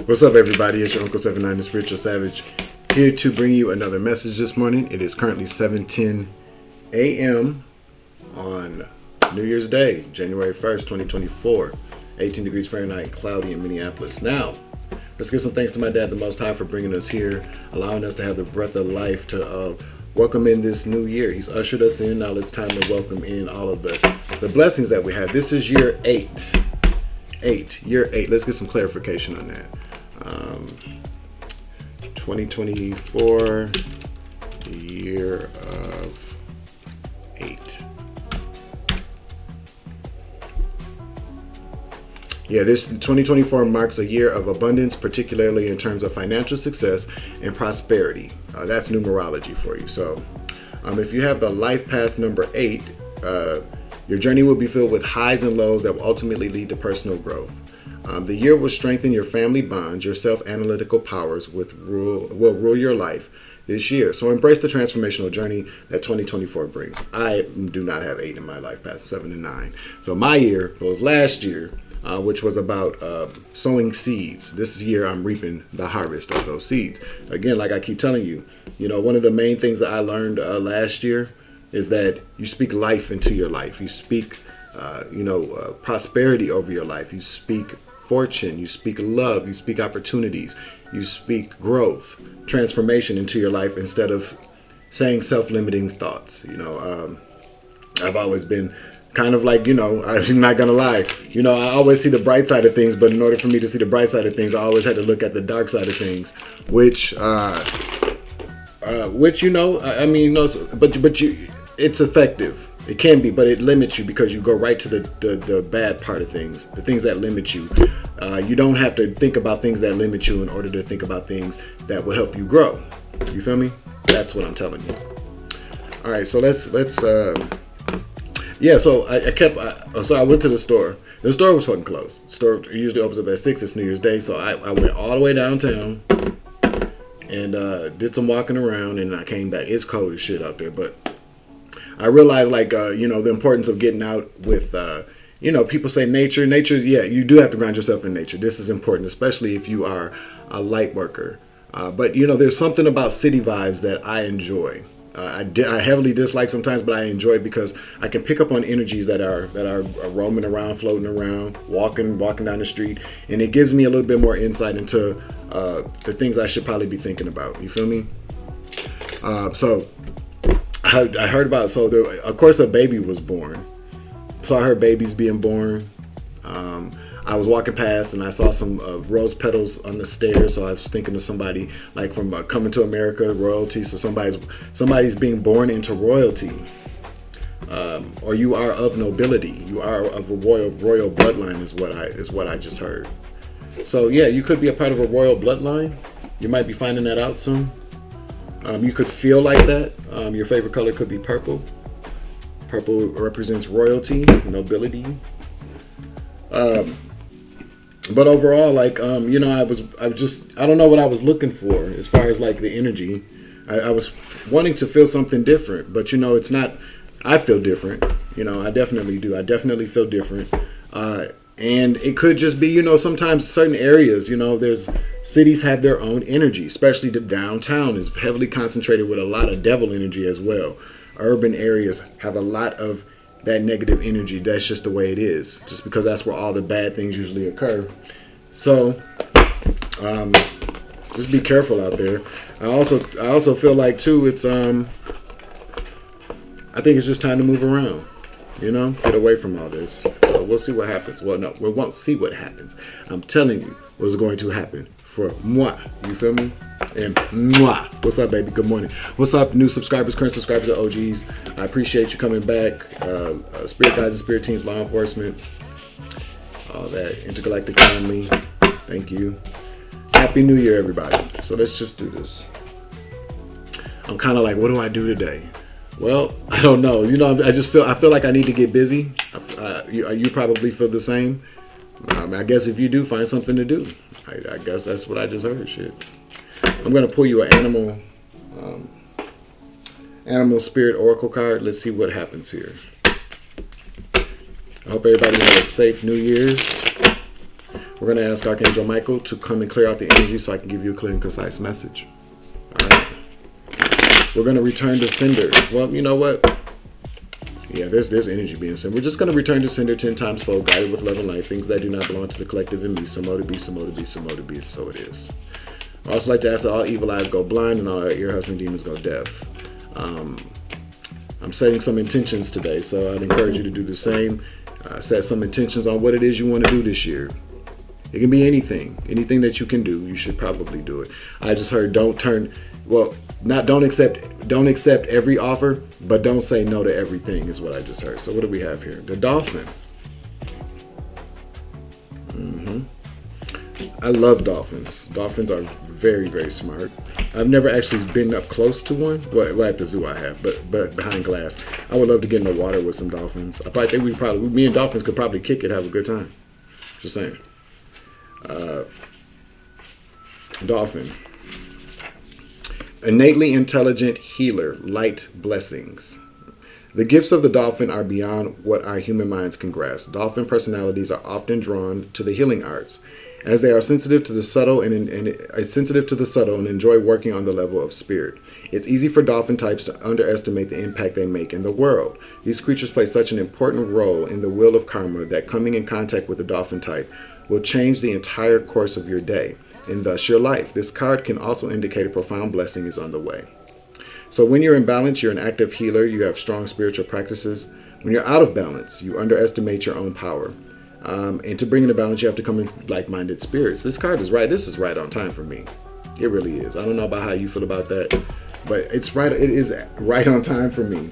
What's up, everybody? It's your Uncle 79, the Spiritual Savage, here to bring you another message this morning. It is currently 7:10 a.m. on New Year's Day, January 1st, 2024. 18 degrees Fahrenheit, cloudy in Minneapolis. Now, let's give some thanks to my dad, the Most High, for bringing us here, allowing us to have the breath of life to welcome in this new year. He's ushered us in. Now it's time to welcome in all of the blessings that we have. This is year 8. Year 8. Let's get some clarification on that. 2024, year of 8. Yeah, this 2024 marks a year of abundance, particularly in terms of financial success and prosperity. That's numerology for you. So if you have the life path number 8, your journey will be filled with highs and lows that will ultimately lead to personal growth. The year will strengthen your family bonds, your self-analytical powers will rule your life this year. So embrace the transformational journey that 2024 brings. I do not have 8 in my life path, 7 and 9. So my year was last year, which was about sowing seeds. This year I'm reaping the harvest of those seeds. Again, like I keep telling you, one of the main things that I learned last year is that you speak life into your life. You speak, prosperity over your life. You speak fortune, you speak love, you speak opportunities, you speak growth, transformation into your life instead of saying self-limiting thoughts. I've always been kind of like, I'm not gonna lie, I always see the bright side of things, but in order for me to see the bright side of things, I always had to look at the dark side of things, it's effective. It can be, but it limits you because you go right to the bad part of things, the things that limit you. You don't have to think about things that limit you in order to think about things that will help you grow. You feel me? That's what I'm telling you. All right, so let's. So I went to the store. The store was fucking closed. The store usually opens up at 6. It's New Year's Day, so I went all the way downtown and did some walking around, and I came back. It's cold as shit out there, but I realized, the importance of getting out with, people say nature. You do have to ground yourself in nature. This is important, especially if you are a light worker. But there's something about city vibes that I enjoy. I heavily dislike sometimes, but I enjoy it because I can pick up on energies that are roaming around, floating around, walking down the street, and it gives me a little bit more insight into the things I should probably be thinking about. You feel me? I heard about, of course a baby was born. So I heard babies being born. I was walking past and I saw some rose petals on the stairs. So I was thinking of somebody like from Coming to America, royalty. So somebody's being born into royalty. Or you are of nobility. You are of a royal bloodline is what I just heard. So yeah, you could be a part of a royal bloodline. You might be finding that out soon. You could feel like that. Your favorite color could be purple. Purple represents royalty, nobility. But overall, I don't know what I was looking for as far as like the energy. I was wanting to feel something different, but it's not. I feel different. I definitely do. I definitely feel different. And it could just be, sometimes certain areas, there's cities have their own energy, especially the downtown is heavily concentrated with a lot of devil energy as well. Urban areas have a lot of that negative energy. That's just the way it is, just because that's where all the bad things usually occur. So just be careful out there. I also feel like too, it's I think it's just time to move around. Get away from all this. So we'll see what happens. Well, no, we won't see what happens. I'm telling you what's going to happen for moi. You feel me? And moi. What's up, baby? Good morning. What's up, new subscribers, current subscribers, or OGs? I appreciate you coming back. Spirit guides and spirit teams, law enforcement, all that, intergalactic family. Thank you. Happy New Year, everybody. So let's just do this. I'm kind of like, what do I do today? Well, I don't know. I feel like I need to get busy. You probably feel the same. I guess if you do, find something to do. I guess that's what I just heard. Shit. I'm gonna pull you an animal spirit oracle card. Let's see what happens here. I hope everybody had a safe New Year's. We're going to ask Archangel Michael to come and clear out the energy so I can give you a clear and concise message. All right. We're going to return to sender. Well, you know what? Yeah, there's energy being sent. We're just going to return to sender 10 times fold, guided with love and light. Things that do not belong to the collective in me. So mo to be, so mo to be, so mo to be, so it is. I also like to ask that all evil eyes go blind and all ear hustling demons go deaf. I'm setting some intentions today, so I'd encourage you to do the same. Set some intentions on what it is you want to do this year. It can be anything that you can do. You should probably do it. I just heard don't accept every offer, but don't say no to everything is what I just heard. So what do we have here? The dolphin. I love dolphins. Dolphins are very, very smart. I've never actually been up close to one. Well, at the zoo I have, but behind glass. I would love to get in the water with some dolphins. I think me and dolphins could probably kick it, have a good time. Just saying. Dolphin. Innately intelligent healer, light blessings. The gifts of the dolphin are beyond what our human minds can grasp. Dolphin personalities are often drawn to the healing arts, as they are sensitive to the subtle and enjoy working on the level of spirit. It's easy for dolphin types to underestimate the impact they make in the world. These creatures play such an important role in the wheel of karma that coming in contact with a dolphin type will change the entire course of your day, and thus your life. This card can also indicate a profound blessing is on the way. So when you're in balance, you're an active healer, you have strong spiritual practices. When you're out of balance, you underestimate your own power. And to bring in the balance, you have to come in like-minded spirits. This card is right. This is right on time for me. It really is. I don't know about how you feel about that, but it's right. It is right on time for me.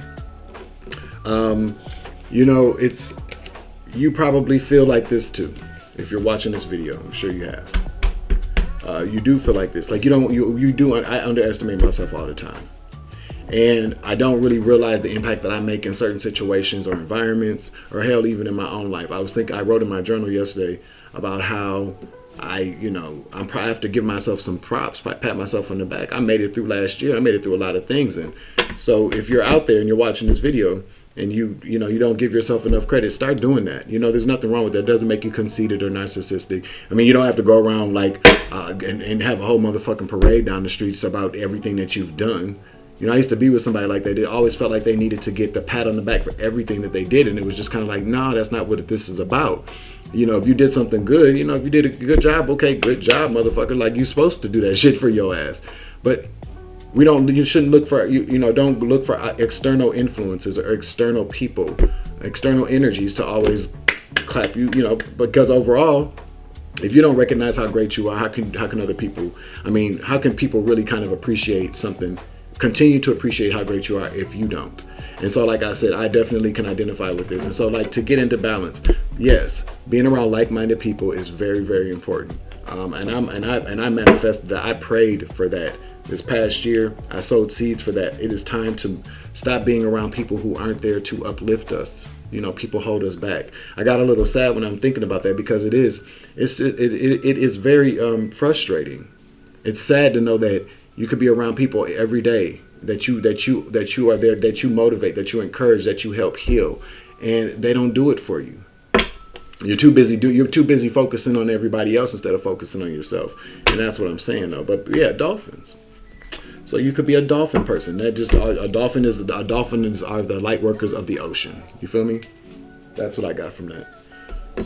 You probably feel like this too. If you're watching this video, I'm sure you have. You do feel like this. Like I underestimate myself all the time. And I don't really realize the impact that I make in certain situations or environments, or hell, even in my own life. I wrote in my journal yesterday about how I have to give myself some props, pat myself on the back. I made it through last year. I made it through a lot of things. And so if you're out there and you're watching this video and you don't give yourself enough credit, start doing that. There's nothing wrong with that. It doesn't make you conceited or narcissistic. I mean, you don't have to go around and have a whole motherfucking parade down the streets about everything that you've done. I used to be with somebody like that. They always felt like they needed to get the pat on the back for everything that they did. And it was just kind of like, nah, that's not what this is about. If you did something good, if you did a good job, okay, good job, motherfucker. Like, you're supposed to do that shit for your ass. But you shouldn't look for, don't look for external influences or external people, external energies to always clap you, because overall, if you don't recognize how great you are, how can other people, how can people really kind of appreciate something? Continue to appreciate how great you are if you don't. And so, like I said, I definitely can identify with this. And so, to get into balance, yes, being around like-minded people is very, very important. And I manifested that. I prayed for that this past year. I sowed seeds for that. It is time to stop being around people who aren't there to uplift us. People hold us back. I got a little sad when I'm thinking about that, because it is very frustrating. It's sad to know that you could be around people every day that you are there, that you motivate, that you encourage, that you help heal, and they don't do it for you. You're too busy focusing on everybody else instead of focusing on yourself. And that's what I'm saying, though. But yeah, dolphins. So you could be a dolphin person. Dolphins are the light workers of the ocean. You feel me? That's what I got from that.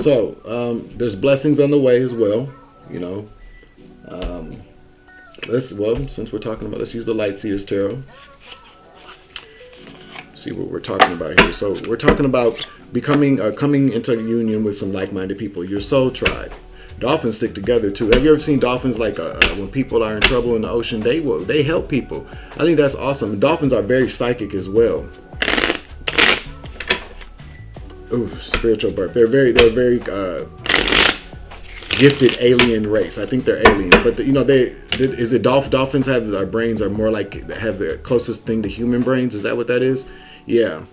So there's blessings on the way as well. Since we're talking about, let's use the Light Seers Tarot. See what we're talking about here. So we're talking about coming into union with some like-minded people. Your soul tribe. Dolphins stick together too. Have you ever seen dolphins when people are in trouble in the ocean? They help people. I think that's awesome. Dolphins are very psychic as well. Ooh, spiritual birth. They're very gifted alien race. I think they're aliens, but dolphins have our brains are more have the closest thing to human brains. Is that what that is? Yeah,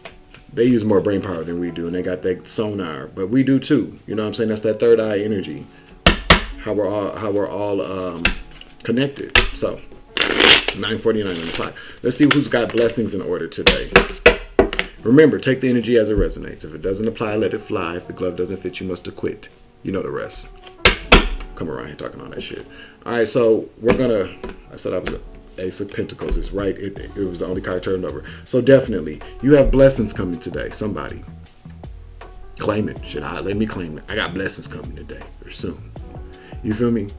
they use more brain power than we do, and they got that sonar, but we do too. You know what I'm saying? That's that third eye energy. How we're all connected. So 9:49 on the clock. Let's see who's got blessings in order today. Remember, take the energy as it resonates. If it doesn't apply, let it fly. If the glove doesn't fit, you must acquit. You know the rest. come around here talking all that shit. All right, so we're gonna. I said I was Ace of Pentacles. It's right. It was the only card turned over. So definitely, you have blessings coming today. Somebody claim it. Let me claim it. I got blessings coming today or soon. You feel me?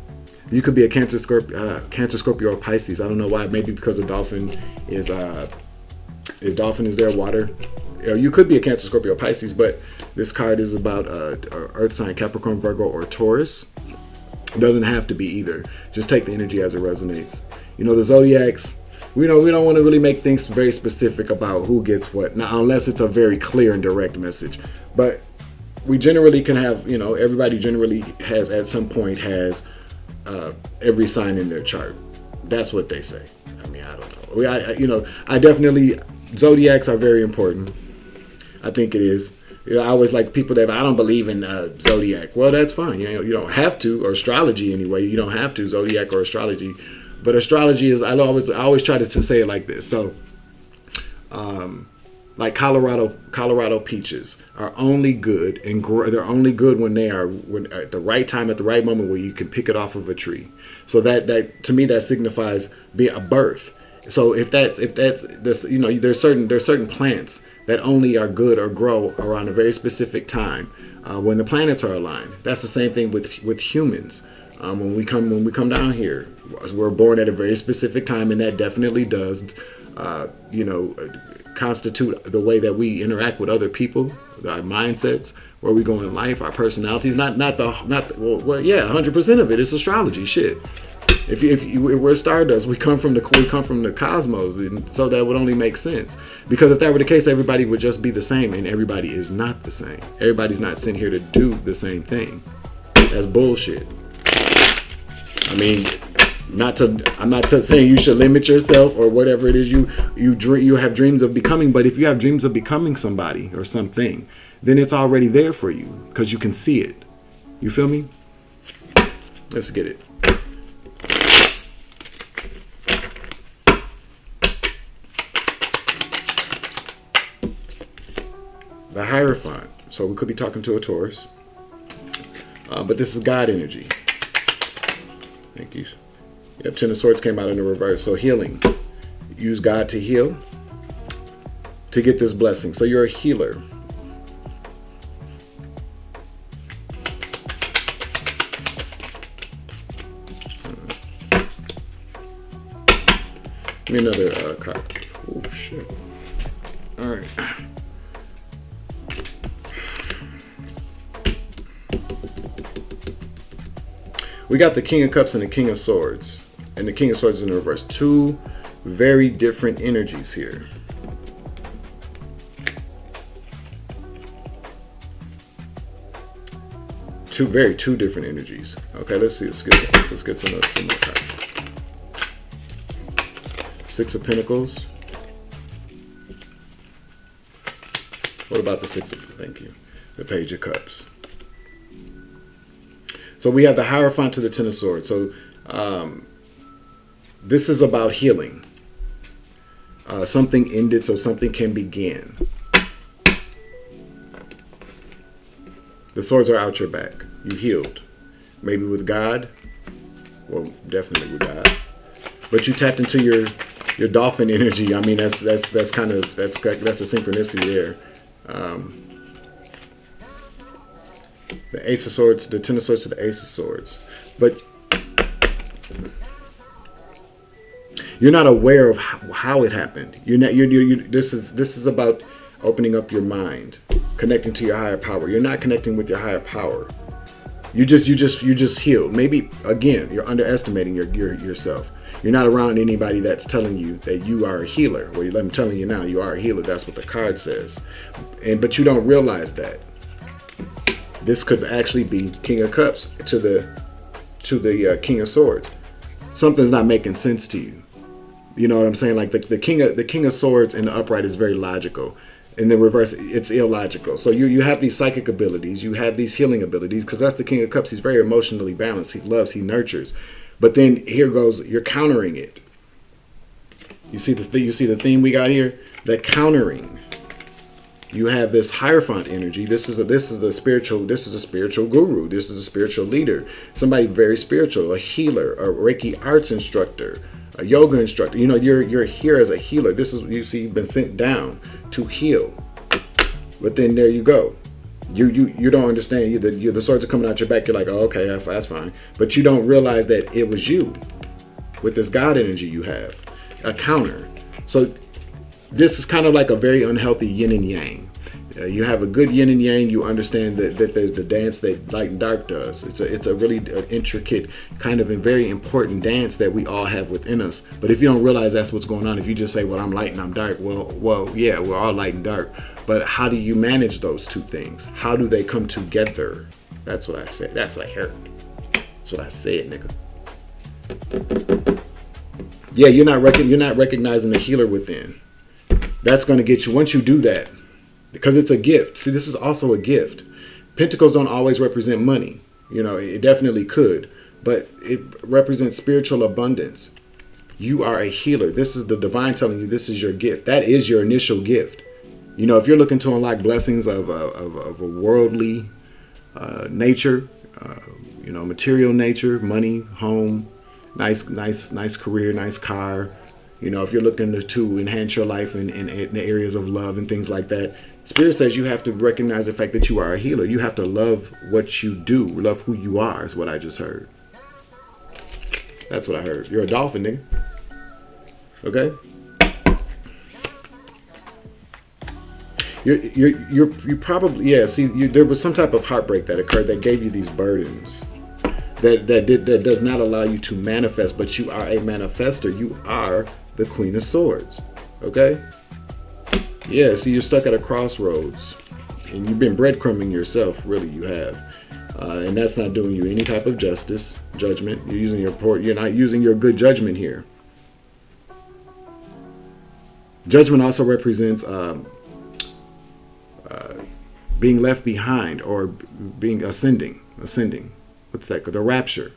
You could be a Cancer, Scorpio, or Pisces. I don't know why. Maybe because a dolphin is dolphin is there, water. You could be a Cancer, Scorpio, or Pisces, but this card is about Earth sign, Capricorn, Virgo, or Taurus. It doesn't have to be either. Just take the energy as it resonates. You know, the zodiacs. We don't want to really make things very specific about who gets what. Now, unless it's a very clear and direct message. But we generally can have, everybody generally has at some point has every sign in their chart. That's what they say. I mean, I don't know. I definitely, zodiacs are very important. I think it is. I always like people that I don't believe in zodiac. Well, that's fine. You don't have to, or astrology anyway. You don't have to, zodiac or astrology. But astrology is, I always try to say it like this. So, like Colorado peaches are only good and they're only good when they are at the right time, at the right moment, where you can pick it off of a tree. So that to me that signifies being a birth. So if that's this, there's certain plants that only are good or grow around a very specific time when the planets are aligned. That's the same thing with humans. When we come down here, we're born at a very specific time, and that definitely does, constitute the way that we interact with other people, our mindsets, where we go in life, our personalities. Not 100% of it. It's astrology shit. If we're stardust, we come from the cosmos, and so that would only make sense. Because if that were the case, everybody would just be the same, and everybody is not the same. Everybody's not sent here to do the same thing. That's bullshit. I mean, I'm not saying you should limit yourself or whatever it is you have dreams of becoming. But if you have dreams of becoming somebody or something, then it's already there for you because you can see it. You feel me? Let's get it. The Hierophant. So we could be talking to a Taurus, but this is God energy. Thank you. Yep, Ten of Swords came out in the reverse. So healing. Use God to heal, to get this blessing. So you're a healer. Give me another card. Oh, shit. All right. We got the King of Cups and the King of Swords. And the King of Swords is in the reverse. Two very different energies here. Two different energies. Okay, let's see. Let's get some more cards. Six of Pentacles. What about the Thank you. The Page of Cups. So we have the Hierophant to the Ten of Swords. So this is about healing. Something ended so something can begin. The swords are out your back. You healed. Maybe with God. Well, definitely with God. But you tapped into your dolphin energy. I mean, that's a synchronicity there. The Ace of Swords, the Ten of Swords to the Ace of Swords. But you're not aware of how it happened. This is about opening up your mind, connecting to your higher power. You're not connecting with your higher power. You just healed. Maybe again, you're underestimating yourself. You're not around anybody that's telling you that you are a healer. Well, I'm telling you now, you are a healer. That's what the card says. But you don't realize that. This could actually be King of Cups to the King of Swords. Something's not making sense to you. You know what I'm saying? Like the King of Swords in the upright is very logical. In the reverse, it's illogical. So you have these psychic abilities, you have these healing abilities, because that's the King of Cups. He's very emotionally balanced. He loves, he nurtures. But then here goes, you're countering it. You see the theme we got here? The countering. You have this Hierophant energy. This is a spiritual guru. This is a spiritual leader. Somebody very spiritual, a healer, a Reiki arts instructor, a yoga instructor. You know, you're here as a healer. This is, you see, you've been sent down to heal. But then there you go. You don't understand. The swords are coming out your back. You're like, oh, okay, that's fine. But you don't realize that it was you with this God energy you have, a counter. So this is kind of like a very unhealthy yin and yang. You have a good yin and yang. You understand that there's the dance that light and dark does. It's a really intricate kind of and very important dance that we all have within us. But if you don't realize that's what's going on, if you just say, well, I'm light and I'm dark, well, yeah, we're all light and dark. But how do you manage those two things? How do they come together? That's what I said. That's what I heard. That's what I said, nigga. Yeah, you're not recognizing the healer within. That's going to get you, once you do that, because it's a gift. See, this is also a gift. Pentacles don't always represent money. You know, it definitely could, but it represents spiritual abundance. You are a healer. This is the divine telling you this is your gift. That is your initial gift. You know, if you're looking to unlock blessings of a worldly nature, you know, material nature, money, home, nice career, nice car. You know, if you're looking to enhance your life in the areas of love and things like that, Spirit says you have to recognize the fact that you are a healer. You have to love what you do, love who you are, is what I just heard. That's what I heard. You're a dolphin, nigga. Okay? You probably, yeah, see, there was some type of heartbreak that occurred that gave you these burdens. That does not allow you to manifest, but you are a manifester. You are the Queen of Swords. Okay? Yeah, so you're stuck at a crossroads. And you've been breadcrumbing yourself, really, you have. And that's not doing you any type of judgment. You're not using your good judgment here. Judgment also represents being left behind or being ascending. What's that? The rapture,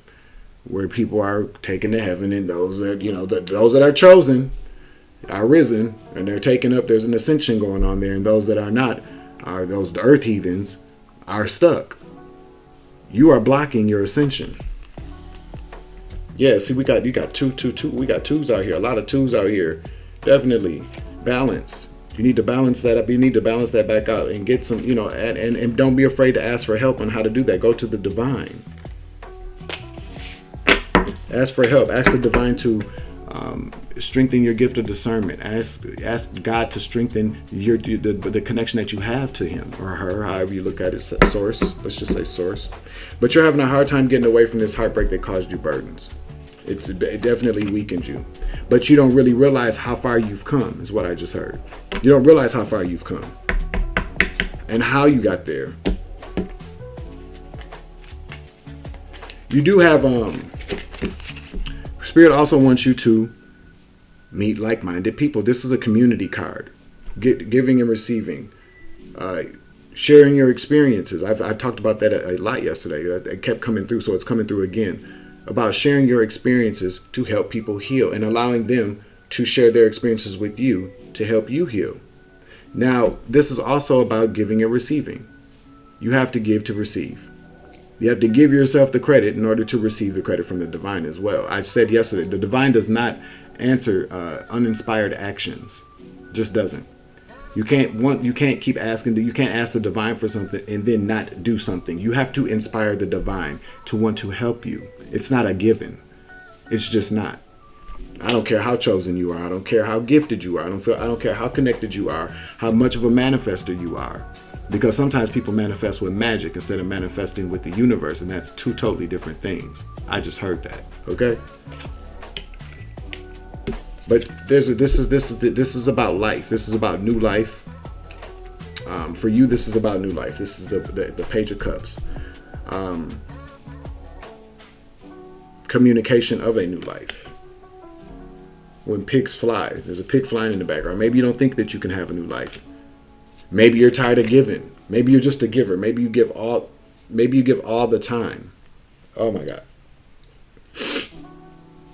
where people are taken to heaven, and those that, you know, those that are chosen are risen, and they're taken up. There's an ascension going on there, and those that are not, are those the earth heathens, are stuck. You are blocking your ascension. Yeah, see, you got two. We got twos out here. A lot of twos out here. Definitely balance. You need to balance that up. You need to balance that back out and get some, you know, and don't be afraid to ask for help on how to do that. Go to the divine. Ask for help. Ask the divine to strengthen your gift of discernment. Ask God to strengthen the connection that you have to him or her, however you look at it, source. Let's just say source. But you're having a hard time getting away from this heartbreak that caused you burdens. It definitely weakens you. But you don't really realize how far you've come, is what I just heard. You don't realize how far you've come and how you got there. You do have, Spirit also wants you to meet like-minded people. This is a community card. Giving and receiving. Sharing your experiences. I've talked about that a lot yesterday. It kept coming through, so it's coming through again. About sharing your experiences to help people heal and allowing them to share their experiences with you to help you heal. Now, this is also about giving and receiving. You have to give to receive. You have to give yourself the credit in order to receive the credit from the divine as well. I said yesterday, the divine does not answer uninspired actions. Just doesn't. You can't keep asking. You can't ask the divine for something and then not do something. You have to inspire the divine to want to help you. It's not a given. It's just not. I don't care how chosen you are. I don't care how gifted you are. I don't care how connected you are. How much of a manifester you are. Because sometimes people manifest with magic instead of manifesting with the universe, and that's two totally different things. I just heard that. Okay. But this is about life. This is about new life. For you, this is about new life. This is the Page of Cups. Communication of a new life. When pigs fly, there's a pig flying in the background. Maybe you don't think that you can have a new life. Maybe you're tired of giving. Maybe you're just a giver. Maybe you give all the time. Oh my God.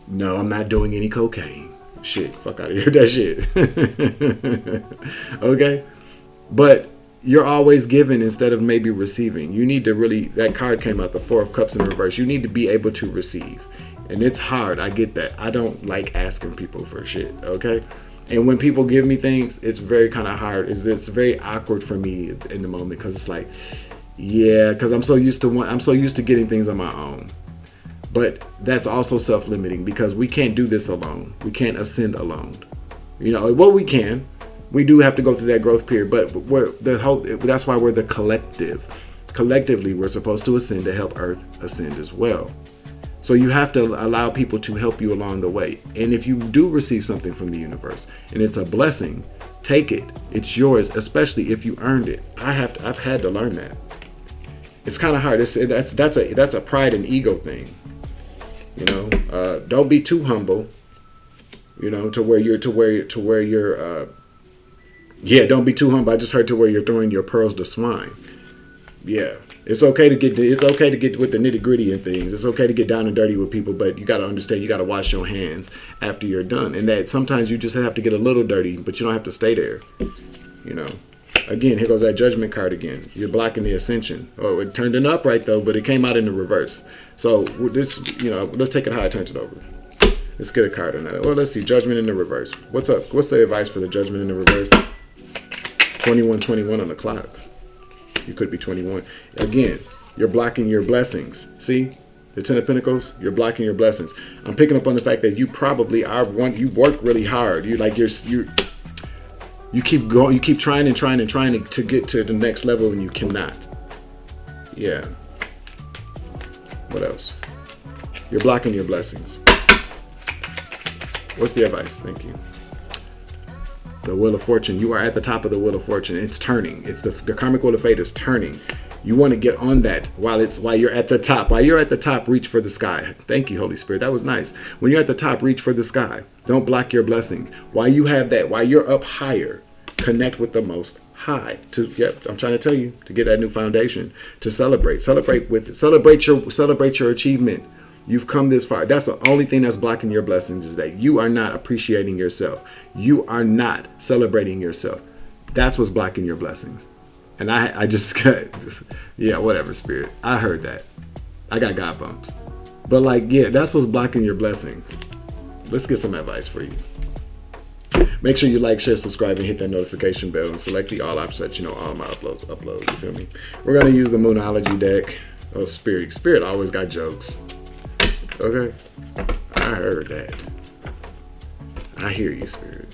No, I'm not doing any cocaine. Shit, fuck out of here with that shit. Okay? But you're always giving instead of maybe receiving. You need to really, that card came out, the Four of Cups in reverse. You need to be able to receive. And it's hard. I get that. I don't like asking people for shit. Okay. And when people give me things, it's very kind of hard. It's very awkward for me in the moment, because it's like, yeah, because I'm so used to getting things on my own. But that's also self-limiting, because we can't do this alone. We can't ascend alone. You know, well, we can. We do have to go through that growth period, but that's why we're the collective. Collectively, we're supposed to ascend to help Earth ascend as well. So you have to allow people to help you along the way. And if you do receive something from the universe and it's a blessing, take it. It's yours, especially if you earned it. I've had to learn that. It's kind of hard. That's a pride and ego thing. You know, don't be too humble. You know, to where you're yeah, don't be too humble. I just heard to where you're throwing your pearls to swine. Yeah, it's okay to get with the nitty gritty and things. It's okay to get down and dirty with people, but you got to understand, you got to wash your hands after you're done, and that sometimes you just have to get a little dirty, but you don't have to stay there. You know, again, here goes that Judgment card again. You're blocking the ascension. Oh, it turned in upright though, but it came out in the reverse. So this, you know, let's take it how I turned it over. Let's get a card on that. Well, let's see, Judgment in the reverse. What's up? What's the advice for the Judgment in the reverse? 2121 on the clock. You could be 21. Again, you're blocking your blessings. See? The Ten of Pentacles, you're blocking your blessings. I'm picking up on the fact that you probably are one, you work really hard. You keep going, you keep trying to get to the next level, and you cannot. Yeah. What else? You're blocking your blessings. What's the advice? Thank you. The Wheel of Fortune. You are at the top of the Wheel of Fortune. It's turning. It's the karmic Wheel of Fate is turning. You want to get on that while you're at the top. While you're at the top, reach for the sky. Thank you, Holy Spirit. That was nice. When you're at the top, reach for the sky. Don't block your blessings. While you have that, while you're up higher, connect with the Most High. I'm trying to tell you, to get that new foundation, to celebrate your achievement. You've come this far. That's the only thing that's blocking your blessings, is that you are not appreciating yourself. You are not celebrating yourself. That's what's blocking your blessings. And I just yeah, whatever, Spirit. I heard that. I got God bumps. But that's what's blocking your blessings. Let's get some advice for you. Make sure you like, share, subscribe, and hit that notification bell, and select the all options so you know all my uploads. You feel me? We're going to use the Moonology deck. Oh, Spirit always got jokes. Okay, I heard that. I hear you, Spirit.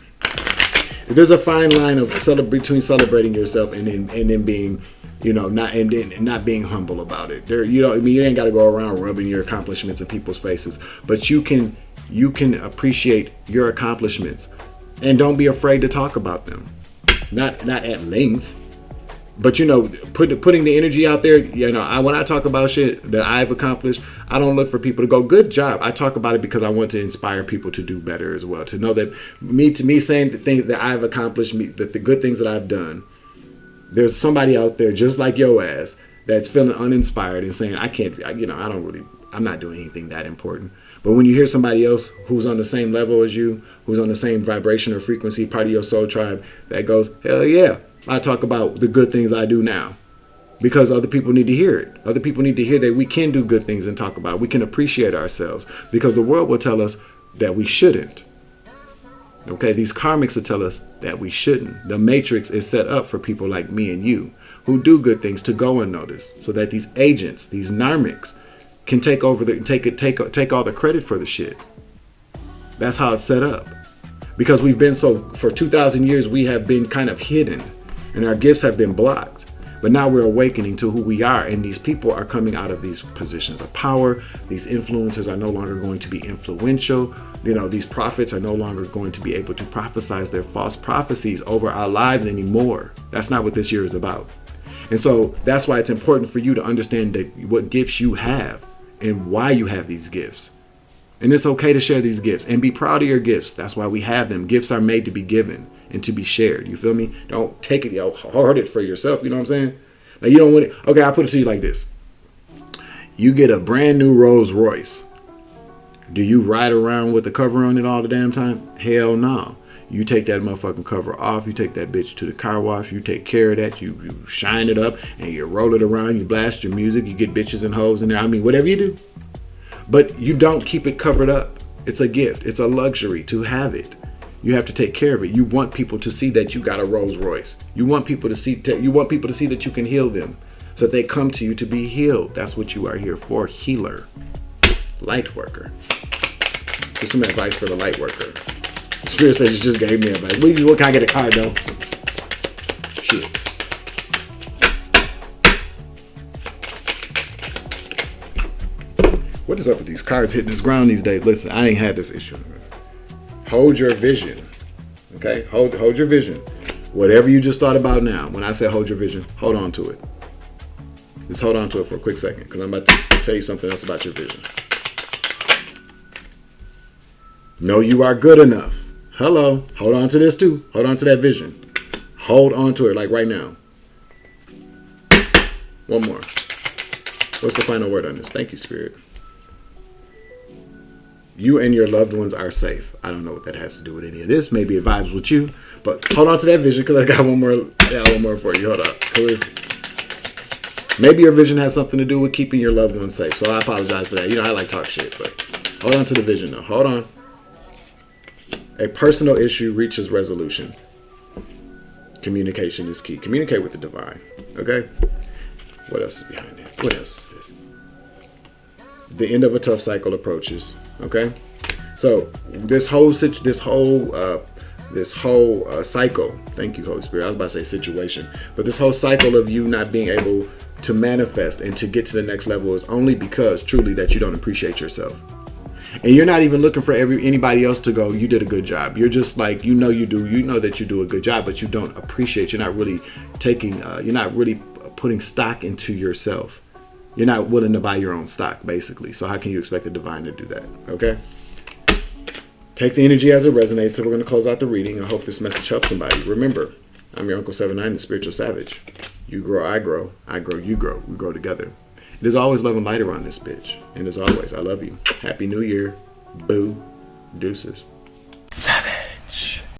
There's a fine line between celebrating yourself and then being, not being humble about it. You ain't got to go around rubbing your accomplishments in people's faces, but you can appreciate your accomplishments, and don't be afraid to talk about them. Not at length. But putting the energy out there, when I talk about shit that I've accomplished, I don't look for people to go, good job. I talk about it because I want to inspire people to do better as well. To know that me saying the things that I've accomplished, the good things that I've done, there's somebody out there just like your ass that's feeling uninspired and saying, I'm not doing anything that important. But when you hear somebody else who's on the same level as you, who's on the same vibration or frequency, part of your soul tribe, that goes, hell yeah. I talk about the good things I do now, because other people need to hear it. Other people need to hear that we can do good things and talk about it. We can appreciate ourselves, because the world will tell us that we shouldn't. Okay, these karmics will tell us that we shouldn't. The matrix is set up for people like me and you who do good things to go unnoticed, so that these agents, these narmics, can take all the credit for the shit. That's how it's set up. Because we've been for 2,000 years, we have been kind of hidden. And our gifts have been blocked. But now we're awakening to who we are. And these people are coming out of these positions of power. These influencers are no longer going to be influential. These prophets are no longer going to be able to prophesize their false prophecies over our lives anymore. That's not what this year is about. And so that's why it's important for you to understand what gifts you have and why you have these gifts. And it's okay to share these gifts and be proud of your gifts. That's why we have them. Gifts are made to be given and to be shared. You feel me? Don't take it, hoard it for yourself. You know what I'm saying? Like, you don't want it. Okay, I'll put it to you like this. You get a brand new Rolls Royce. Do you ride around with the cover on it all the damn time? Hell no. You take that motherfucking cover off. You take that bitch to the car wash. You take care of that. You shine it up and you roll it around. You blast your music. You get bitches and hoes in there. I mean, whatever you do. But you don't keep it covered up. It's a gift. It's a luxury to have it. You have to take care of it. You want people to see that you got a Rolls Royce. You want people to see. You want people to see that you can heal them, so that they come to you to be healed. That's what you are here for. Healer, light worker. Here's some advice for the light worker. The Spirit says you just gave me advice. What can I get a card though? Shit. What is up with these cards hitting this ground these days? Listen, I ain't had this issue. Hold your vision. Okay? Hold your vision. Whatever you just thought about now, when I say hold your vision, hold on to it. Just hold on to it for a quick second, because I'm about to tell you something else about your vision. Know you are good enough. Hello. Hold on to this too. Hold on to that vision. Hold on to it like right now. One more. What's the final word on this? Thank you, Spirit. You and your loved ones are safe. I don't know what that has to do with any of this. Maybe it vibes with you. But hold on to that vision, because I got one more for you. Hold up. Because maybe your vision has something to do with keeping your loved ones safe. So I apologize for that. You know, I like talk shit. But hold on to the vision, though. Hold on. A personal issue reaches resolution. Communication is key. Communicate with the divine. Okay? What else is behind it? What else is this? The end of a tough cycle approaches. Okay, so this whole cycle. Thank you, Holy Spirit. I was about to say situation, but this whole cycle of you not being able to manifest and to get to the next level is only because truly that you don't appreciate yourself, and you're not even looking for anybody else to go, you did a good job. You're just like, you know that you do a good job, but you don't appreciate. You're not really taking. You're not really putting stock into yourself. You're not willing to buy your own stock, basically. So how can you expect the divine to do that? Okay? Take the energy as it resonates. So we're going to close out the reading. I hope this message helps somebody. Remember, I'm your Uncle 79, the Spiritual Savage. You grow, I grow. I grow, you grow. We grow together. It is always love and light around this bitch. And as always, I love you. Happy New Year. Boo. Deuces. 7.